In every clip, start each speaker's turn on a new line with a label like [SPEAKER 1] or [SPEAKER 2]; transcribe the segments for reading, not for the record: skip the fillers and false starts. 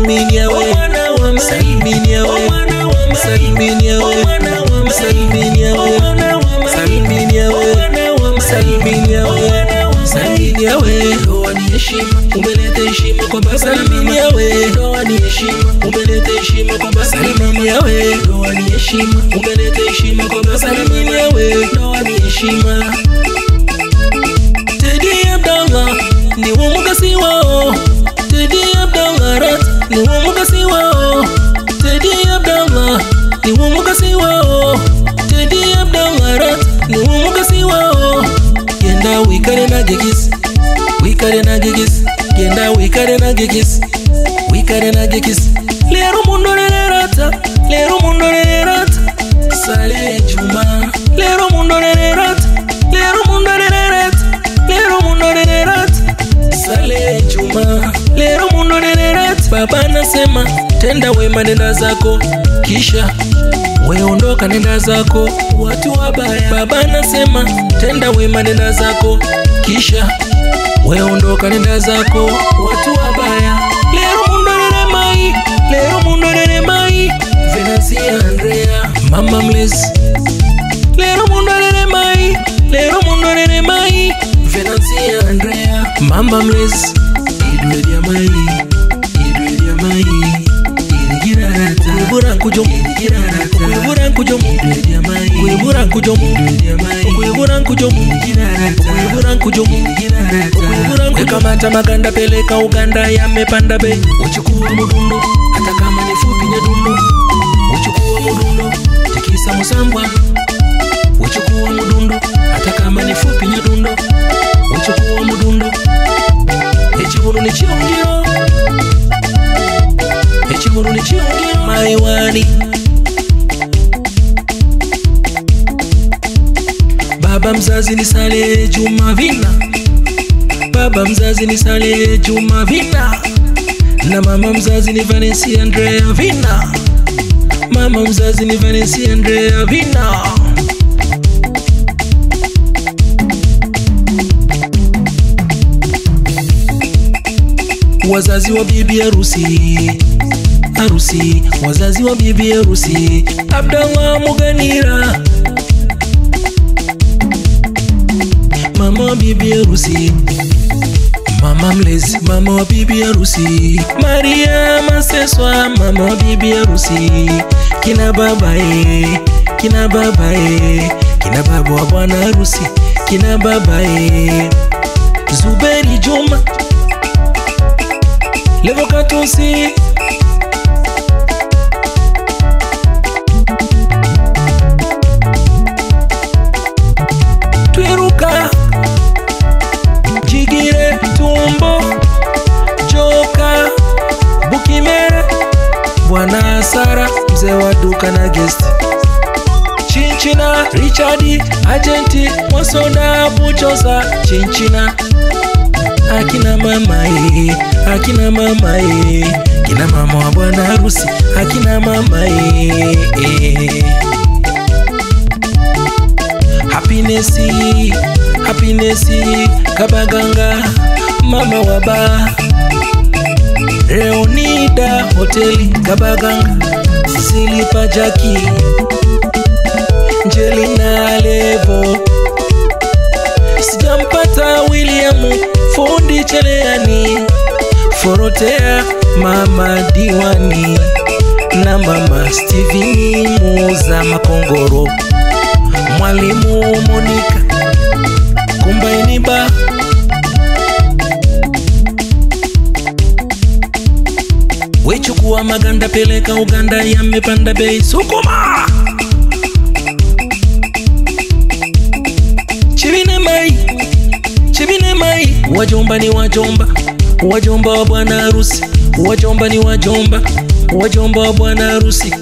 [SPEAKER 1] Salminia we, Salminia we, Salminia we, Salminia we, Salminia we, Salminia we, Salminia we. Ndoa ni heshima, umeleta heshima kwa baba. Salminia we, ndoa ni heshima, umeleta heshima kwa baba. Salminia we, ndoa ni heshima, umeleta heshima kwa baba. Salminia we, ndoa ni heshima. Teddy Abdallah ni umugasi wao. Teddy Abdallah rat ni umugasi wao. Teddy Abdallah ni umugasi wao. Teddy Abdallah rat ni umugasi wao. Genda wikare na gegis, wikare na gegis. Genda wikare na gegis, wikare na gegis. Lero mundo rerata, lero mundo rerata. Sale Juma, lero mundo rerata, lero mundo rerata, lero mundo rerata. Sale Juma, lero mundo rerata. Baba nasema tenda wema nenda zako, kisha we ondoka nenda zako. Watu wabaya. Baba nasema tenda wema nenda zako, kisha we ondoka nenda zako. Watu wabaya. Lero mundo rere mai, lero mundo rere mai. Venancy Andrea, mama mlezi. Lero mundo rere mai, lero mundo rere mai. Venancy Andrea, mama mlezi. Idwedia mai, idwedia mai. Irigirarata, kuibura kujom, irigirarata, kuibura kujom, idwedia mai, kuibura kujom, idwedia mai, kuibura kujom, irigirarata, kuibura kujom, irigirarata, kuibura kujom. Kamata maganda peleka Uganda yamepanda bei. Uchukua mudundo hata kama ni fupi nyedundo. Uchukua mudundo tikisa musambwa. Uchukua mudundo hata kama ni fupi nyedundo. Uchukua mudundo. Echiburu ni chiongiro, echiburu ni chiongiro. Maiwani. Baba mzazi ni Sale Juma Vina. Baba mzazi ni Sale Juma Vina. Na mama mzazi ni Venancy Andrea Vina. Mama mzazi ni Venancy Andrea Vina. Wazazi wa bibi harusi, harusi. Wazazi wa bibi harusi. Abdallah Muganira, mama wa bibi harusi. Mama mlezi, mama wa bibi harusi. Maria Maseswa, mama wa bibi harusi. Kina babae, kina babae, kina baba wa bwana harusi. Kina babae. Zuberi Juma, Levo Katusi. Twiruka, Jigire Tumbo, Joka, Bukimere, Bwana Sara, mzee wa duka na guest. Chinchina, Richardi, Agenti, Mwasoda, Buchosa, Chinchina. Akina mama akina mama kina mama wa bwana harusi. Akina mama Happiness, Happiness Kabaganga, mama wa ba. Leonida Hoteli Kabaganga. Silipa Jaki, Angelina Levo. Sijampata William Fundi Cheleani. Forotea mama Diwani. Na mama Steven Muza Makongoro. Mwalimu Monica Kumbainiba. Wechukua maganda peleka Uganda yamepanda bei. Sukuma. Chibine mai, Chibine mai. Wajomba ni wajomba, wajomba wa bwana harusi. Wajomba ni wajomba, wajomba wa bwana harusi.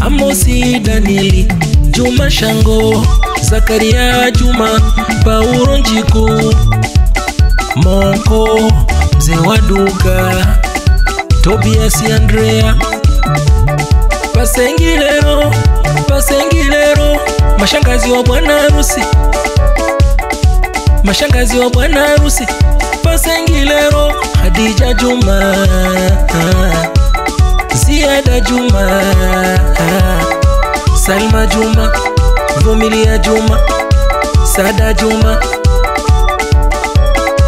[SPEAKER 1] Amosi Danieli, Juma Shango, Zakaria Juma, Paulo Njiku, Monko, mzee wa duka, Tobias Andrea. Pasengilero, Pasengilero. Mashangazi wa bwana harusi, mashangazi wa bwana harusi. Basengilero Hadija Juma, Ziada Juma, Salma Juma, Vumilia Juma, Sada Juma.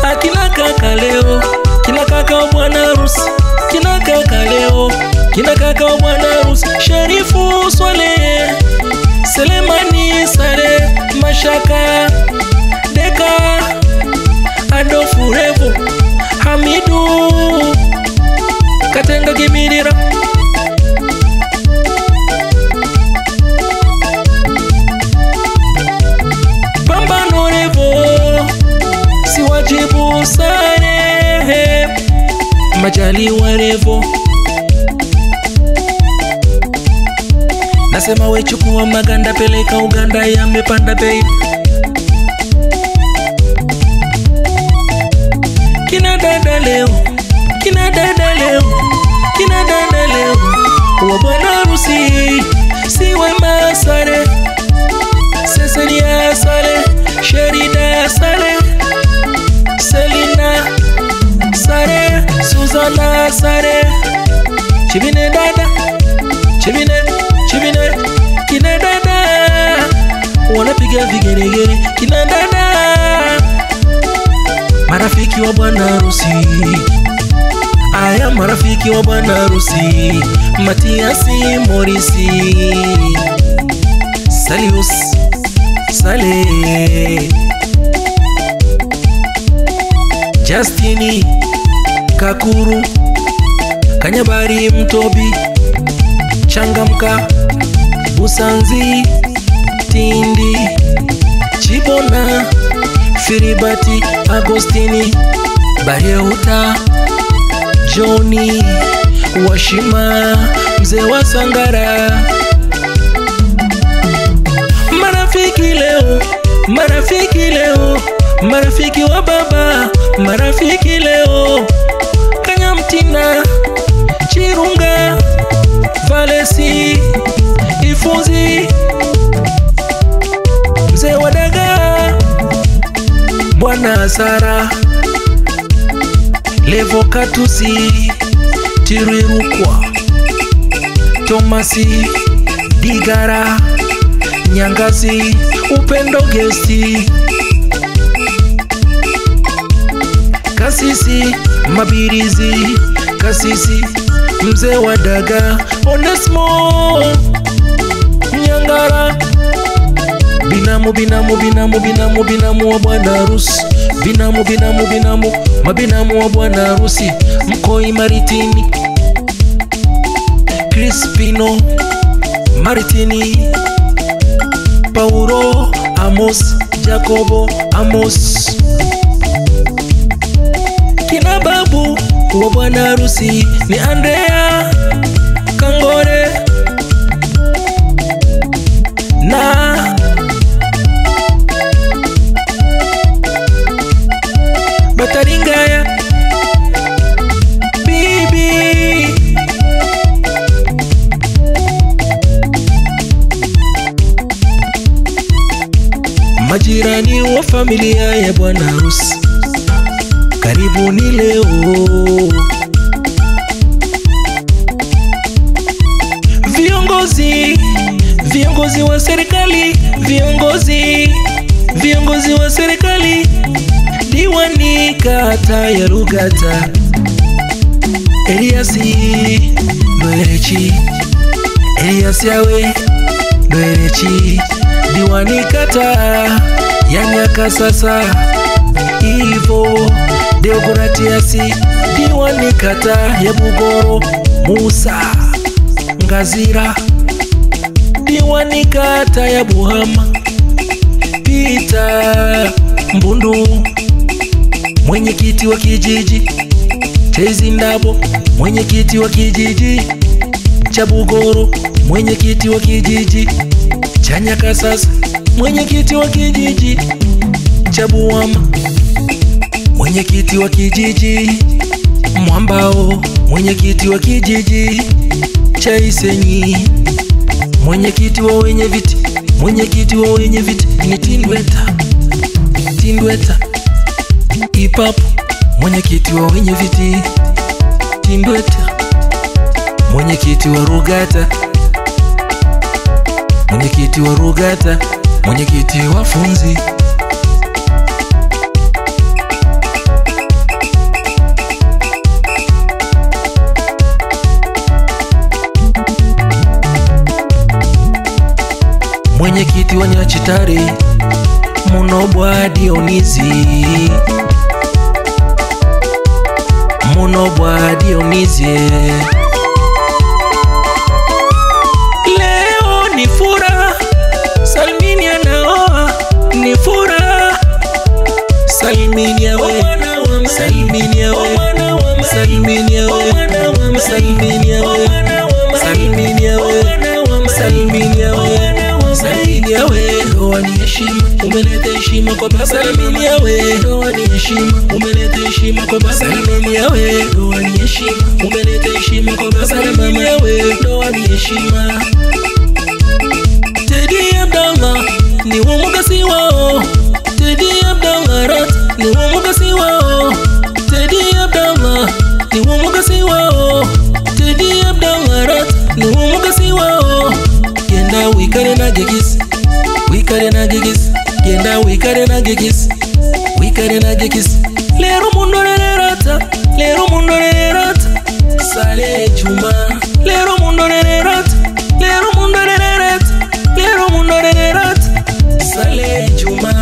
[SPEAKER 1] Akina kaka leo, kina kaka bwana harusi, kina kaka leo, kina kaka bwana harusi. Sherifu Swale, Selemani Sare, Mashaka Deka, Adolfu Revo, Hamidu Katenga Gimirira. Pambano Revo, Siwajibu Sare, Majaliwa Revo. Nasema we chukua maganda peleka Uganda, yamepanda bei. Kina dada leo, kina dada leo, kina dada leo, wa bwana harusi Siwema Sare, Cecilia Sare, Sherida Sare, Selina Sare, Susanna Sare. Chibine dada, chibine, chibine, kina dada, wanapiga vigeregere. Kina dada, marafiki wa bwana harusi, aya marafiki wa bwana harusi. Matiasi Morisi, Salius Sale, Justini Kakuru, Kanyabari Mtobi, Changamka Busanzi, Tindi Chibona, Firibati Agostini, Bareuta Johnny Washima, mzee wa Sangara. Marafiki leo, marafiki leo, marafiki wa baba, marafiki leo. Kanyamtina, Chirunga, Valesi, Ifunzi, mzee wa Daga, bwana Sara, Levo Katusi, Tirirukwa, Tomasi Digara, Nyangazi, Upendo Gesti, Kasisi Mabirizi, Kasisi mzee wa Daga, Onesmo Nyangara. Binamu, binamu, binamu, binamu, binamu wa bwana harusi. Binamu, binamu, binamu, mabinamu wa bwana harusi. Mkoi Maritini, Crispino Maritini, Paulo Amos, Jacobo Amos. Kina babu wa bwana harusi ni Andrea Kangore na Bataringaya Bibi. Majirani wa familia ya bwana harusi, karibuni leo. Viongozi, viongozi wa serikali, viongozi wa serikali. Diwani kata ya Rugata, Eliasi Noerechi, Eliasi Awe Noerechi. Diwani kata ya Nyakasasa, Ivo Deogratiasi. Diwani kata ya Bugoro, Musa Ngazira. Diwani kata ya Buhama, Peter Mbundu. Mwenyekiti wa kijiji Tezi Ndabo, mwenyekiti wa kijiji cha Bugoro, mwenyekiti wa kijiji cha Nyakasasa, mwenyekiti wa kijiji cha Buhama, mwenyekiti wa kijiji Mwambao, mwenyekiti wa kijiji cha Isenyi, mwenyekiti wa wenye viti, mwenyekiti wa wenye viti ni Tindweta, Tindweta Ipapu, mwenyekiti wa wenye viti Tindweta, mwenyekiti wa Rugata, mwenyekiti wa Rugata, mwenyekiti wa Funzi. Mwenyekiti wa Nyachitare Munobwa Dionizi, Munobwa Dionizi. Leo ni furaha, Salmini anaoa, ni furaha. Salmini yawe, Salmini yawe, Salmini yawe, Salmini yawe, Salmini yawe, Salmini yawe. Salmini yawe, ndoa ni heshima, umeleta heshima kwa baba. Salmini yawe, ndoa ni heshima, umeleta heshima kwa baba. Salmini yawe, ndoa ni heshima, umeleta heshima kwa baba. Salmini yawe, ndoa ni heshima. Teddy Abdallah ni umugasi wao, Teddy Abdallah Rat ni umugasi wao, Teddy Abdallah ni umugasi wao, Teddy Abdallah Rat ni umugasi wao. Genda wikare na gegis, wikare na gegis, genda wikare na gegis, wikare na gegis. Lero mundo rerata, lero mundo rerata, Sale Juma. Lero mundo rerata, lero mundo rerata, lero mundo rerata, Sale Juma.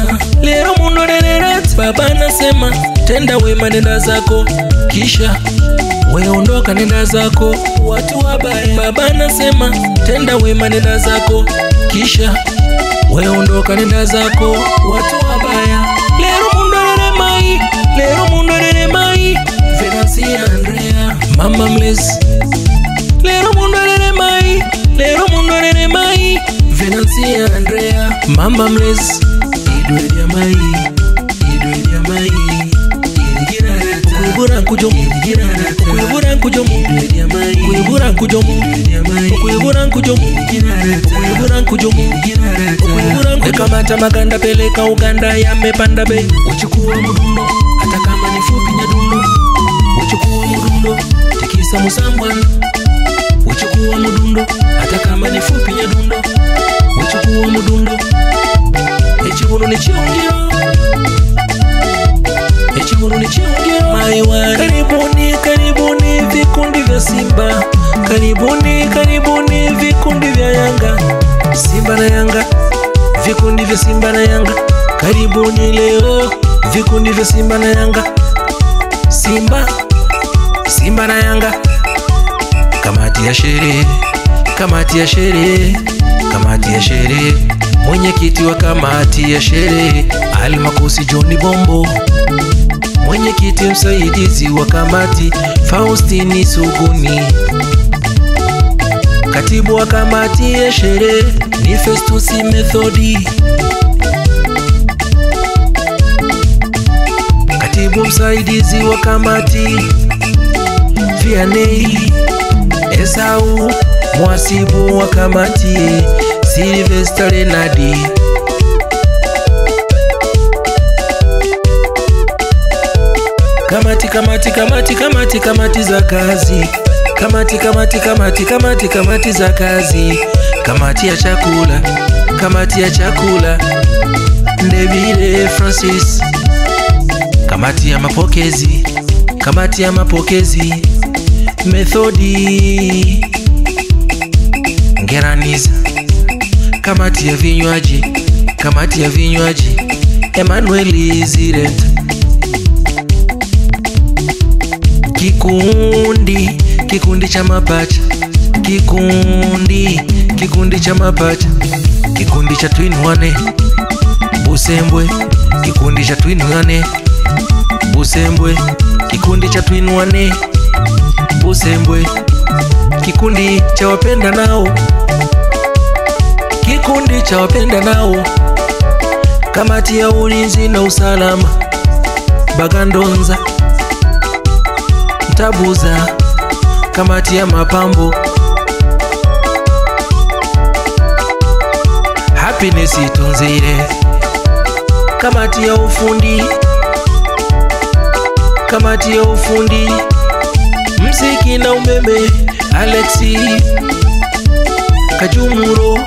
[SPEAKER 1] Lero mundo rerata. Baba nasema tenda wema nenda zako, kisha wewe ondoka nenda zako, watu wabaya. Baba nasema tenda wema nenda zako, kisha wewe ondoka nenda zako, watu wabaya. Lero mundo rere mai, lero mundo rere mai, Venansi Andrea Mama Mlezi. Lero mundo rere mai, lero mundo rere mai, Venansi Andrea Mama Mlezi. Idwe ya mai, idwe ya mai, Kuibura kujomu, kuibura kujomu, kuibura kujomu, kuibura kujomu, kuibura kujomu, kuibura kujomu. Kamata maganda peleka Uganda yamepanda bei. Uchukua mudundo hata kama ni fupi nyadundo. Uchukua mudundo tikisa musambwana. Uchukua mudundo hata kama ni fupi nyadundo. Uchukua mudundo echibuno ni chiongeo, echibuno ni chiongeo. Maiwa karibuni, karibuni vikundi vya Simba, karibuni, karibuni vikundi vya Yanga, Simba na Yanga, vikundi vya Simba na Yanga. Karibuni leo vikundi vya Simba na Yanga, Simba, Simba na Yanga. Kamati ya sherehe, kamati ya sherehe, kamati ya sherehe. Mwenyekiti wa kamati ya sherehe Almakusi John Bombo. Mwenyekiti msaidizi wa kamati Faustini Suguni. Katibu wa kamati ya sherehe ni Festus Methodi. Katibu msaidizi wa kamati Vianney Esau. Mwasibu wa kamati Sylvester Renadi. Kamati, kamati, kamati, kamati, kamati za kazi. Kamati, kamati, kamati, kamati, kamati za kazi. Kamati ya chakula, kamati ya chakula Ndebile Francis. Kamati ya mapokezi, kamati ya mapokezi Methodi Ngeraniza. Kamati ya vinywaji, kamati ya vinywaji Emmanuel Zirent. Kikundi, kikundi cha mapacha, kikundi, kikundi cha mapacha, kikundi cha Twin One Busembwe, kikundi cha Twin One Busembwe, kikundi cha Twin One Busembwe, kikundi cha wapenda nao, kikundi cha wapenda nao. Kamati ya ulinzi na usalama Bagandonza Tabuza. Kamati ya mapambo Happiness Itonzire. Kamati ya ufundi, kamati ya ufundi mziki na umeme Alexi Kajumuro,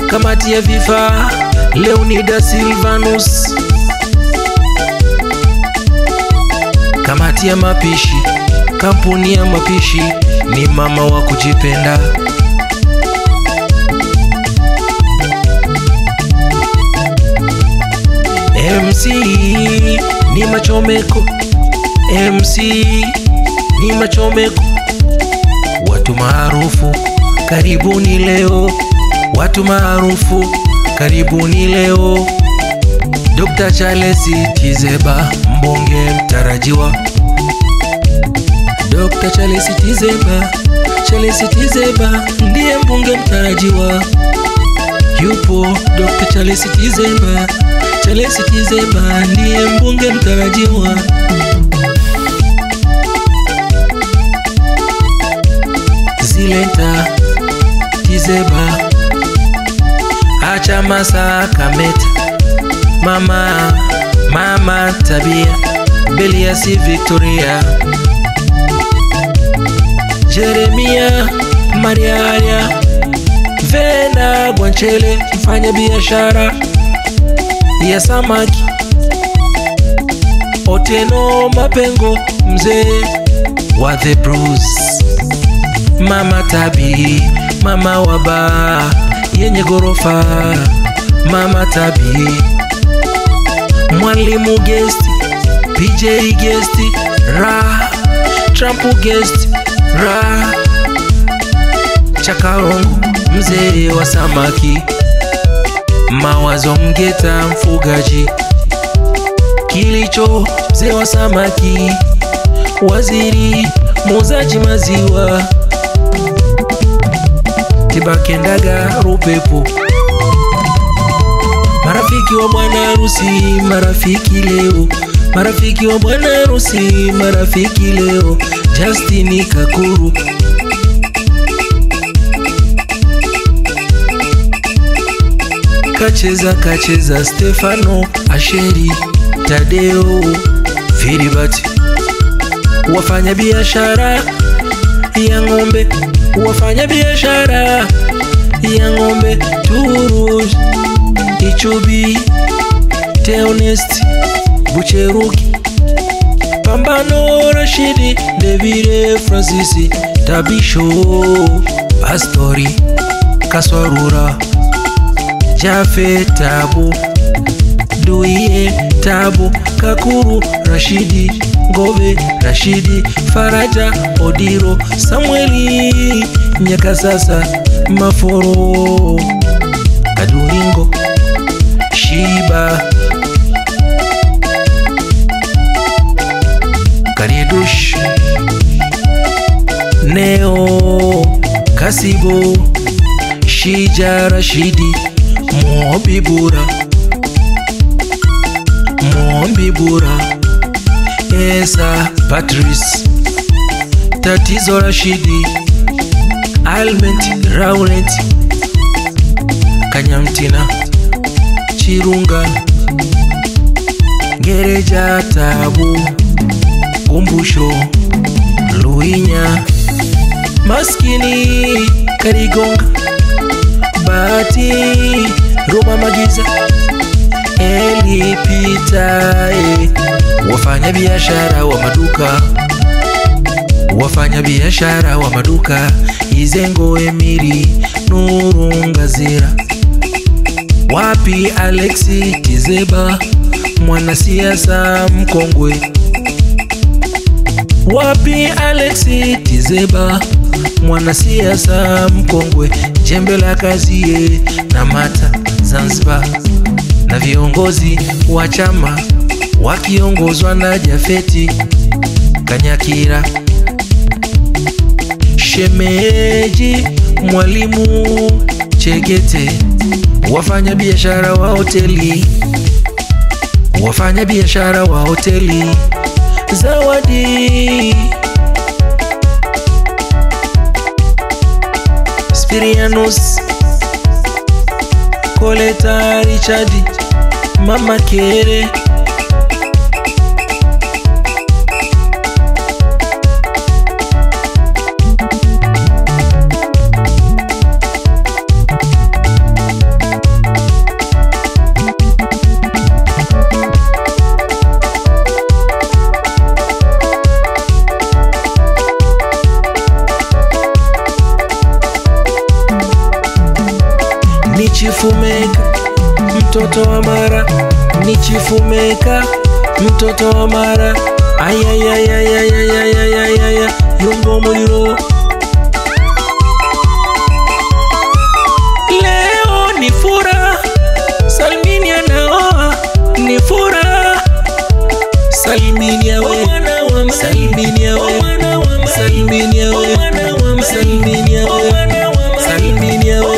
[SPEAKER 1] kamati ya vifaa Leonida Silvanus, kamati ya mapishi kampuni ya mapishi ni mama wa kujipenda. MC ni Machomeko, MC ni Machomeko. Watu maarufu karibuni leo, watu maarufu karibuni leo. Dr. Charles Tizeba mbunge mtarajiwa, Dr. Charles Tizeba ndiye mbunge mtarajiwa. Yupo Dr. Charles Tizeba ndiye mbunge mtarajiwa. Zilenta Tizeba, Achama Sakameta, Mama Tabia, Beliasi Victoria, Jeremia Mariaria, Vena Gwanchele mfanya biashara ya samaki, Oteno Mapengo mzee wa The Bruce, Mama Tabi, mama waba yenye gorofa, Mama Tabi, Mwalimu guest, PJ guest, Ra Trump guest, Ra Chakarongo mzee wa samaki, Mawazo Mgeta mfugaji, Kilicho mzee wa samaki, Waziri muuzaji maziwa, Tibakendaga Rupepo, marafiki wa bwana harusi, marafiki leo, marafiki wa bwana harusi, marafiki leo. Justin Kakuru, Kacheza Stefano Asheri, Tadeo Filibert, wafanya biashara ya ng'ombe, wafanya biashara ya ng'ombe, Turu Ichubi, Teonest Bucheruki, Pambano Rashidi, David Francis, Tabisho Pastori Kaswarura, Jafe Tabu, Duie Tabu, Kakuru Rashidi, Ngove Rashidi, Faraja Odiro, Samueli Nyakasasa, Maforo Kaduringo, Shiba Kariedush, Neo Kasibo, Shija Rashidi, Mombibura, Esa Patrice, Tatizo Rashidi, Alment Raulet, Kanyamtina Chirunga, Gereja Tabu, Kumbusho Luinya, Maskini Karigonga, Bati Roma Magiza, Eli Pita, wafanya biashara wa maduka, wafanya biashara wa maduka, Izengo Emiri Nurungazira, wapi Alexi Tizeba mwanasiasa mkongwe, wapi Alexi Tizeba mwanasiasa mkongwe, jembe la kazie na mata Zanzibar, na viongozi wa chama wakiongozwa na Jafeti Kanyakira, shemeji Mwalimu Chegete, wafanya biashara wa hoteli, wafanya biashara wa hoteli, Zawadi Spirianus, Koleta Richard, Mama Kere, Chiefumeka mtoto wa Mara, ni Chiefumeka mtoto wa Mara. Ayayayayayayayayaya yongo muliro. Leo ni furaha, Salminia naoa, ni furaha. Salminia we, Salminia we, Salminia we, Salminia we, Salminia we, Salminia we,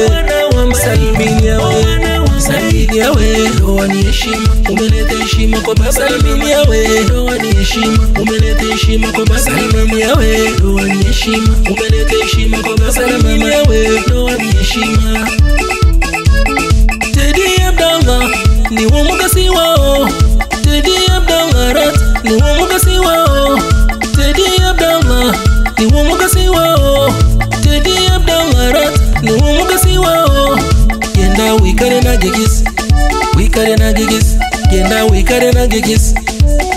[SPEAKER 1] Salminia we. Ndoa ni heshima, umeleta heshima kwa baba. Salminia we, ndoa ni heshima, umeleta heshima kwa baba. Salminia we, ndoa ni heshima, umeleta heshima kwa baba. Salminia we, ndoa ni heshima. Teddy Abdallah ni wamugasi wao. Teddy Abdallah rat ni wamugasi wao. Teddy Abdallah ni wamugasi wao. Teddy Abdallah rat ni wamugasi wao. Yenda wikare na gigis, wikare na gigis. Yenda wikare na gigis,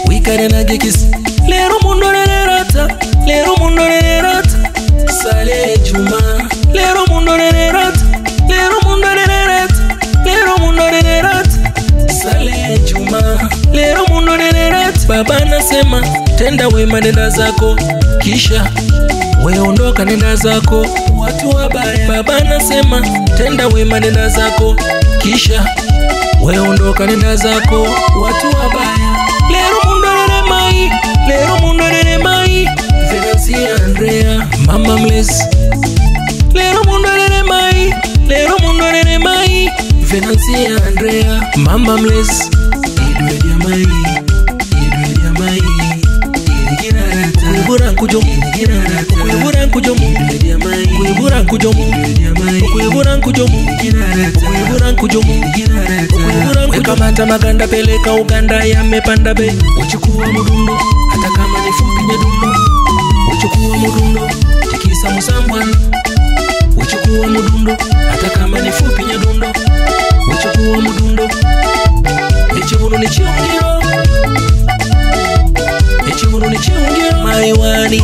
[SPEAKER 1] wikare na gigis. Lero mundo rata, lero mundo rata. Sale Juma, lero mundo rata, lero mundo rata, lero mundo rata. Sale Juma, lero mundo rata. Baba nasema tenda wema nenda zako, kisha we ondoka nenda zako. Watu wabaya. Baba nasema tenda wema nenda zako, kisha we ondoka nenda zako. Watu wabaya. Lero mundo mai, lero mundo mai. Venancy Andrea, Mama Mlezi. Lero mundo mai, lero mundo mai. Venancy Andrea, Mama Mlezi. Idwe mai, idwe mai. Kuibura nkujomu, kuibura nkujomu, kuibura nkujomu, kuibura nkujomu, kuibura nkujomu, kuibura nkujomu. Kamata maganda peleka Uganda yamepanda bei. Uchukua mudundo hata kama ni fupi nyedundo. Uchukua mudundo tikisa musambwana. Uchukua mudundo hata kama ni fupi nyedundo. Uchukua mudundo echibuno ni chiungiro, echibuno ni chiungiro. Maiwani